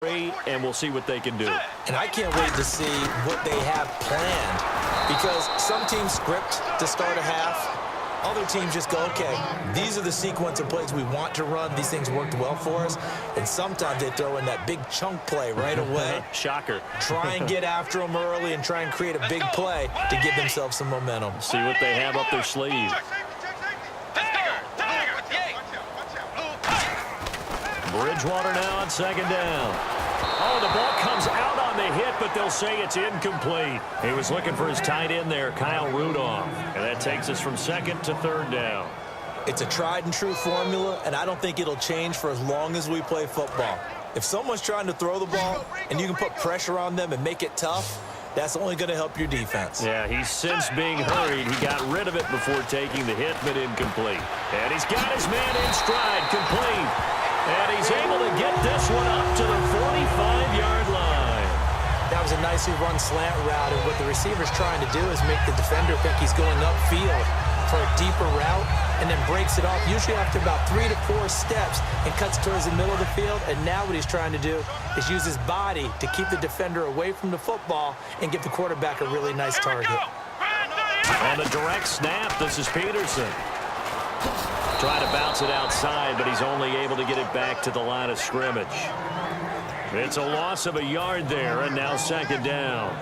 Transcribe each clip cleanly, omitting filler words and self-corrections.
And we'll see what they can do. And I can't wait to see what they have planned, because some teams script to start a half. Other teams just go, okay, these are the sequence of plays we want to run. These things worked well for us. And sometimes they throw in that big chunk play right away. Shocker. Try and get after them early and try and create a big play to give themselves some momentum. See what they have up their sleeve. Bridgewater now on second down. Oh, the ball comes out on the hit, but they'll say it's incomplete. He was looking for his tight end there, Kyle Rudolph. And that takes us from second to third down. It's a tried and true formula, and I don't think it'll change for as long as we play football. If someone's trying to throw the ball and you can put pressure on them and make it tough, that's only going to help your defense. Yeah, he's since being hurried. He got rid of it before taking the hit, but incomplete. And he's got his man in stride, complete. And he's able to get this one up to the 45-yard line. That was a nicely run slant route, and what the receiver's trying to do is make the defender think he's going upfield for a deeper route, and then breaks it off, usually after about 3 to 4 steps, and cuts towards the middle of the field. And now what he's trying to do is use his body to keep the defender away from the football and give the quarterback a really nice target. On the direct snap, this is Peterson. Trying to bounce it outside, but he's only able to get it back to the line of scrimmage. It's a loss of a yard there, and now second down.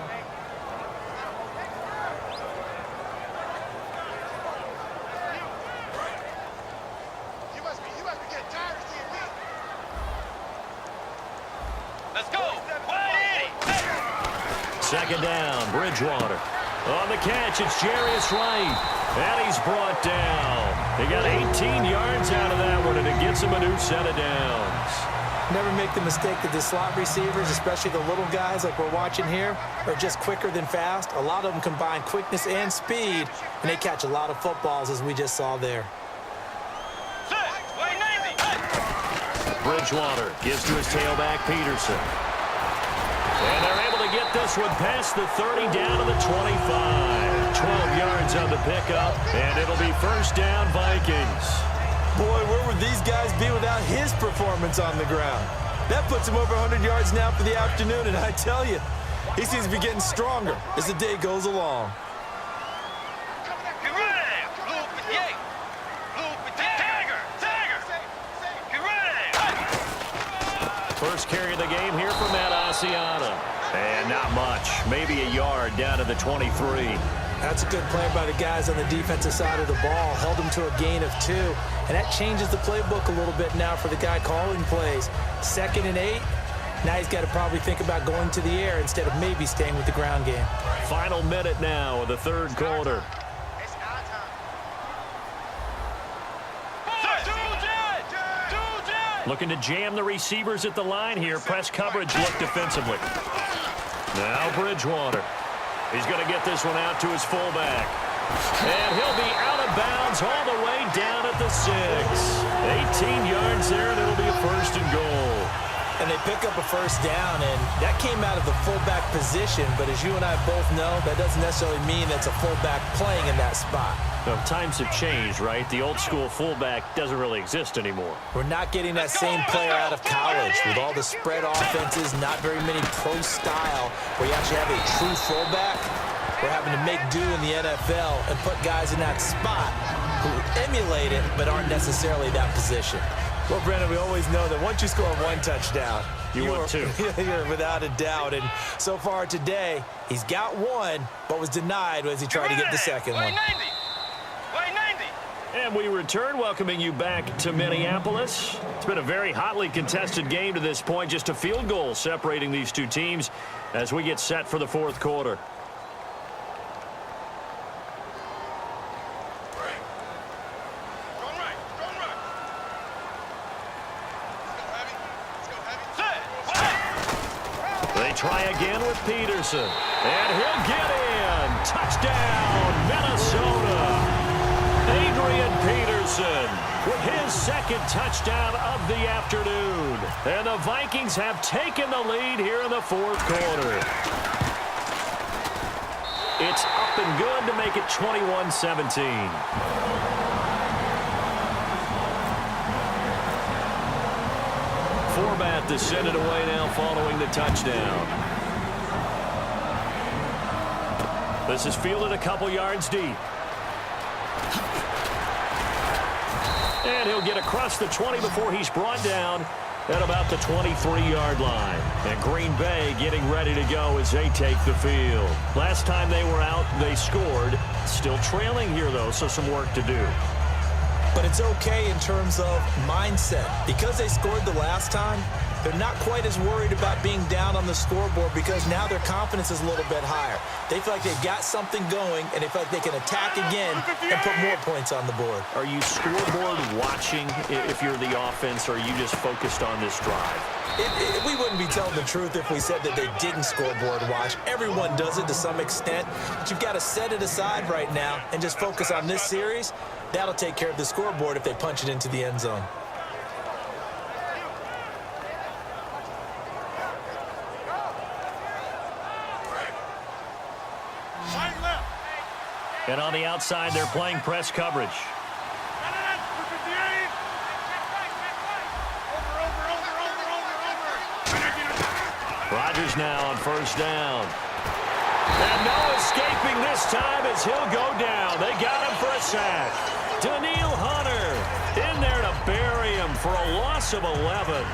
Let's go. Second down, Bridgewater. On the catch, it's Jarius Wright. And he's brought down. He got 18 yards out of that one, and it gets him a new set of downs. Never make the mistake that the slot receivers, especially the little guys like we're watching here, are just quicker than fast. A lot of them combine quickness and speed, and they catch a lot of footballs, as we just saw there. Bridgewater gives to his tailback, Peterson. And they're able to get this one past the 30 down to the 25. 12 yards on the pickup, and it'll be first down, Vikings. Boy, where would these guys be without his performance on the ground? That puts him over 100 yards now for the afternoon, and I tell you, he seems to be getting stronger as the day goes along. First carry of the game here for Matt Asiata. And not much, maybe a yard down to the 23. That's a good play by the guys on the defensive side of the ball. Held them to a gain of 2. And that changes the playbook a little bit now for the guy calling plays. 2nd and 8. Now he's got to probably think about going to the air instead of maybe staying with the ground game. Final minute now of the third quarter. Looking to jam the receivers at the line here. Press coverage look defensively. Now Bridgewater. He's going to get this one out to his fullback. And he'll be out of bounds all the way down at the 6. 18 yards there, and it'll be a first and goal. And they pick up a first down, and that came out of the fullback position. But as you and I both know, that doesn't necessarily mean that's a fullback playing in that spot. Well, times have changed, right? The old school fullback doesn't really exist anymore. We're not getting that same player out of college with all the spread offenses, not very many pro style, where you actually have a true fullback. We're having to make do in the NFL and put guys in that spot who emulate it but aren't necessarily that position. Well, Brendan, we always know that once you score 1 touchdown, you want 2. You're without a doubt. And so far today, he's got 1, but was denied as he tried to get the second one. And we return, welcoming you back to Minneapolis. It's been a very hotly contested game to this point. Just a field goal separating these two teams as we get set for the fourth quarter. They try again with Peterson. And he'll get in. Touchdown, Minnesota. Adrian Peterson with his second touchdown of the afternoon. And the Vikings have taken the lead here in the fourth quarter. It's up and good to make it 21-17. format to send it away now following the touchdown. This is fielded a couple yards deep. And he'll get across the 20 before he's brought down at about the 23-yard line. And Green Bay getting ready to go as they take the field. Last time they were out, they scored. Still trailing here, though, so some work to do. But it's okay in terms of mindset. Because they scored the last time, they're not quite as worried about being down on the scoreboard because now their confidence is a little bit higher. They feel like they've got something going, and they feel like they can attack again and put more points on the board. Are you scoreboard watching if you're the offense, or are you just focused on this drive? We wouldn't be telling the truth if we said that they didn't scoreboard watch. Everyone does it to some extent, but you've got to set it aside right now and just focus on this series. That'll take care of the scoreboard if they punch it into the end zone. And on the outside, they're playing press coverage. Rodgers now on first down. And no escaping this time as he'll go down. They got him for a sack. Daniil Hunter in there to bury him for a loss of 11.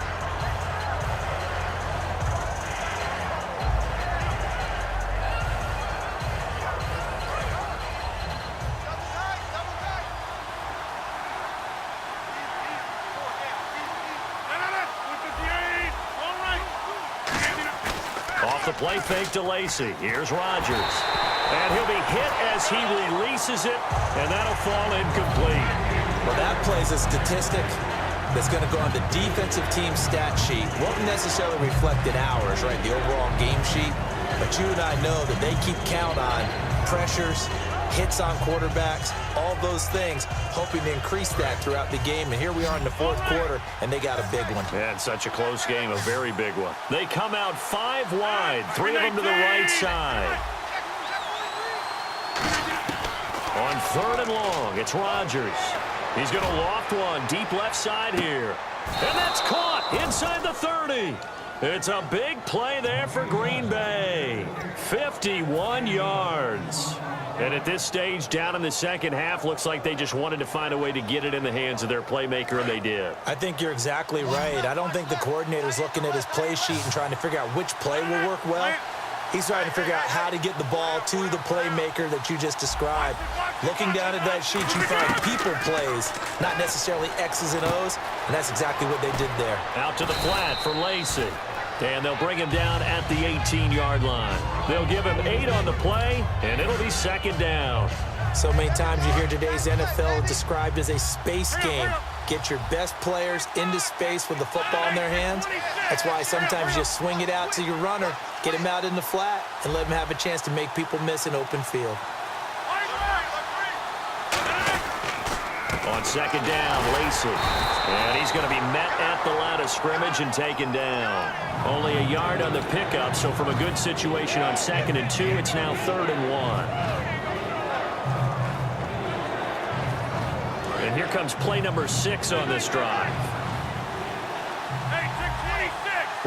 Off the play fake to Lacy. Here's Rodgers. And he'll be hit as he releases it, and that'll fall incomplete. Well, that play's a statistic that's going to go on the defensive team stat sheet. Won't necessarily reflect in ours, right, the overall game sheet. But you and I know that they keep count on pressures, hits on quarterbacks, all those things, hoping to increase that throughout the game. And here we are in the fourth quarter, and they got a big one. Yeah, it's such a close game, a very big one. They come out 5 wide, 3 of them to the right side. On third and long, it's Rodgers. He's going to loft one deep left side here. And that's caught inside the 30. It's a big play there for Green Bay. 51 yards. And at this stage, down in the second half, looks like they just wanted to find a way to get it in the hands of their playmaker, and they did. I think you're exactly right. I don't think the coordinator's looking at his play sheet and trying to figure out which play will work well. He's trying to figure out how to get the ball to the playmaker that you just described. Looking down at that sheet, you find people plays, not necessarily X's and O's, and that's exactly what they did there. Out to the flat for Lacy. And they'll bring him down at the 18-yard line. They'll give him 8 on the play, and it'll be second down. So many times you hear today's NFL described as a space game. Get your best players into space with the football in their hands. That's why sometimes you swing it out to your runner, get him out in the flat, and let him have a chance to make people miss an open field. On second down, Lacy. And he's going to be met at the line of scrimmage and taken down. Only a yard on the pickup, so from a good situation on 2nd and 2, it's now 3rd and 1. And here comes play number 6 on this drive.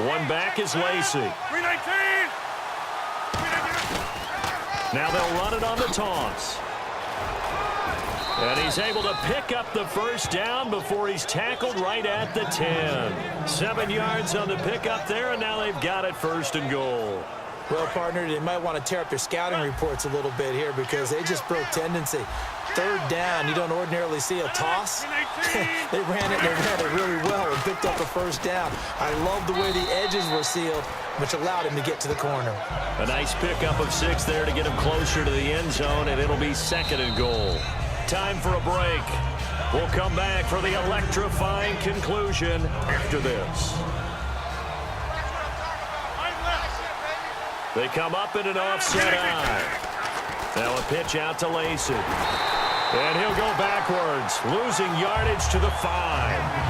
One back is Lacy. Now they'll run it on the toss. And he's able to pick up the first down before he's tackled right at the 10. 7 yards on the pickup there, and now they've got it 1st and goal. Well, partner, they might want to tear up their scouting reports a little bit here because they just broke tendency. 3rd down, you don't ordinarily see a toss. They ran it really well and picked up a first down. I love the way the edges were sealed, which allowed him to get to the corner. A nice pickup of 6 there to get him closer to the end zone, and it'll be 2nd and goal. Time for a break. We'll come back for the electrifying conclusion after this. They come up in an offset eye. Now a pitch out to Lacy. And he'll go backwards, losing yardage to the 5.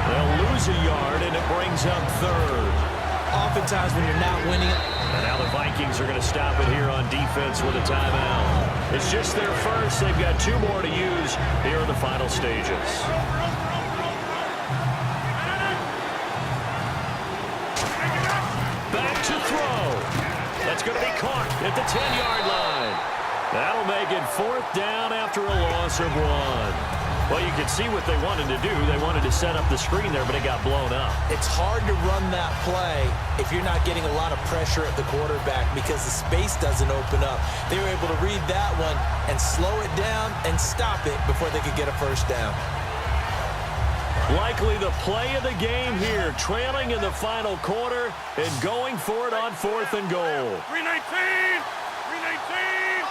They'll lose a yard, and it brings up 3rd. Oftentimes when you're not winning it. And now the Vikings are going to stop it here on defense with a timeout. It's just their first. They've got 2 more to use here in the final stages. going to be caught at the 10-yard line. That'll make it 4th down after a loss of 1. Well, you can see what they wanted to do. They wanted to set up the screen there, but it got blown up. It's hard to run that play if you're not getting a lot of pressure at the quarterback because the space doesn't open up. They were able to read that one and slow it down and stop it before they could get a first down. Likely the play of the game here, trailing in the final quarter and going for it on 4th and goal. 319! 319!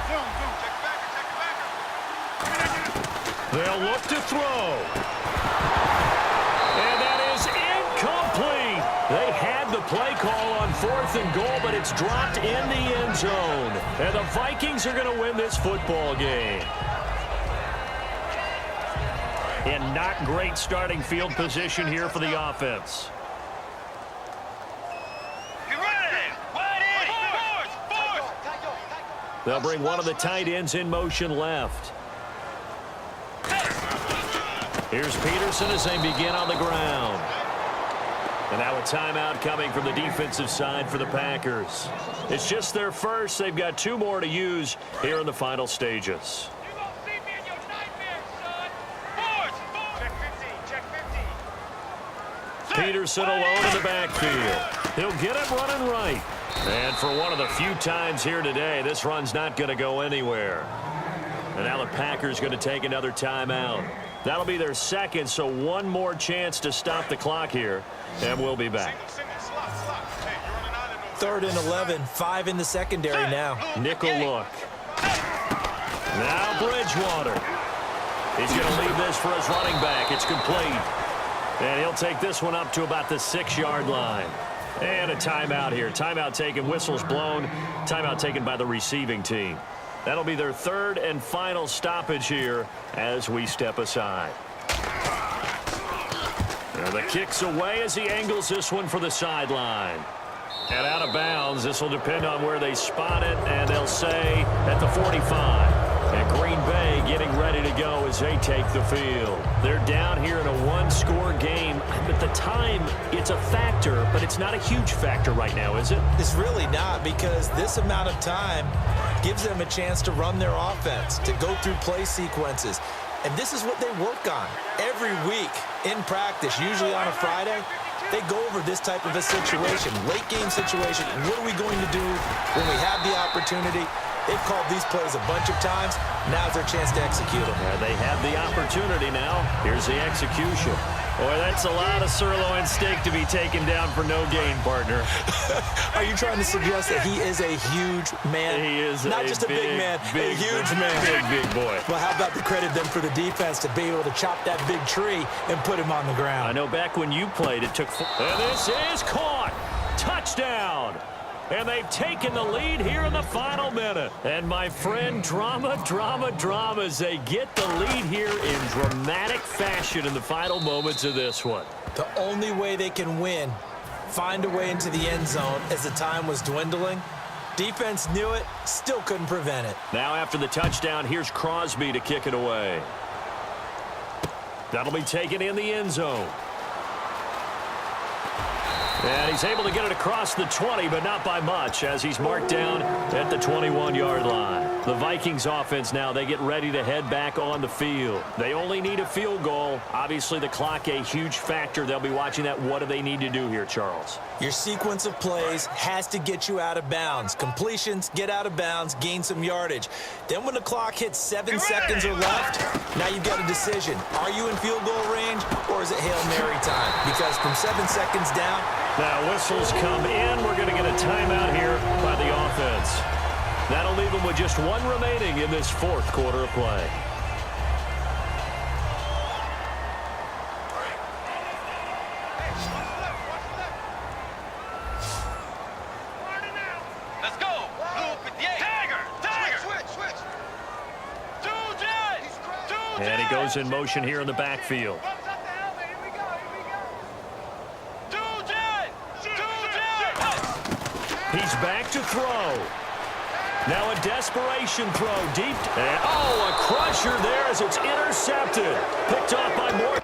Zoom, check it back. They'll look to throw. And that is incomplete. They had the play call on 4th and goal, but it's dropped in the end zone. And the Vikings are going to win this football game. And not great starting field position here for the offense. They'll bring one of the tight ends in motion left. Here's Peterson as they begin on the ground. And now a timeout coming from the defensive side for the Packers. It's just their first. They've got 2 more to use here in the final stages. Peterson alone in the backfield. He'll get it running right. And for one of the few times here today, this run's not going to go anywhere. And now the Packers going to take another timeout. That'll be their second, so one more chance to stop the clock here, and we'll be back. 3rd and 11, 5 in the secondary now. Nickel look. Now Bridgewater. He's going to leave this for his running back. It's complete. And he'll take this one up to about the 6-yard line. And a timeout here. Timeout taken, whistles blown. Timeout taken by the receiving team. That'll be their 3rd and final stoppage here as we step aside. And the kick's away as he angles this one for the sideline. And out of bounds, this will depend on where they spot it, and they'll say at the 45. And Green Bay getting ready to go as they take the field. They're down here in a 1-score game. At the time, it's a factor, but it's not a huge factor right now, is it? It's really not, because this amount of time gives them a chance to run their offense, to go through play sequences. And this is what they work on every week in practice, usually on a Friday. They go over this type of a situation, late game situation. What are we going to do when we have the opportunity? They've called these plays a bunch of times. Now's their chance to execute them. Yeah, they have the opportunity now. Here's the execution. Boy, that's a lot of sirloin steak to be taken down for no gain, partner. Are you trying to suggest that he is a huge man? He is not just a big man, a huge man. Big boy. Well, how about the credit then for the defense to be able to chop that big tree and put him on the ground? I know back when you played, it took... And this is caught. Touchdown. And they've taken the lead here in the final minute. And my friend, drama as they get the lead here in dramatic fashion in the final moments of this one. The only way they can win, find a way into the end zone as the time was dwindling. Defense knew it, still couldn't prevent it. Now after the touchdown, here's Crosby to kick it away. That'll be taken in the end zone. And he's able to get it across the 20, but not by much, as he's marked down at the 21-yard line. The Vikings offense now, they get ready to head back on the field. They only need a field goal. Obviously, the clock a huge factor. They'll be watching that. What do they need to do here, Charles? Your sequence of plays has to get you out of bounds. Completions, get out of bounds, gain some yardage. Then when the clock hits 7 seconds or left, now you've got a decision. Are you in field goal range, or is it Hail Mary time? Because from 7 seconds down... Now whistles come in. We're going to get a timeout here by the offense. That'll leave them with just one remaining in this 4th quarter of play. Let's go. Blue 58. Tiger. Switch. And he goes in motion here in the backfield. He's back to throw. Now a desperation throw deep. And, a crusher there as it's intercepted. Picked off by Moore.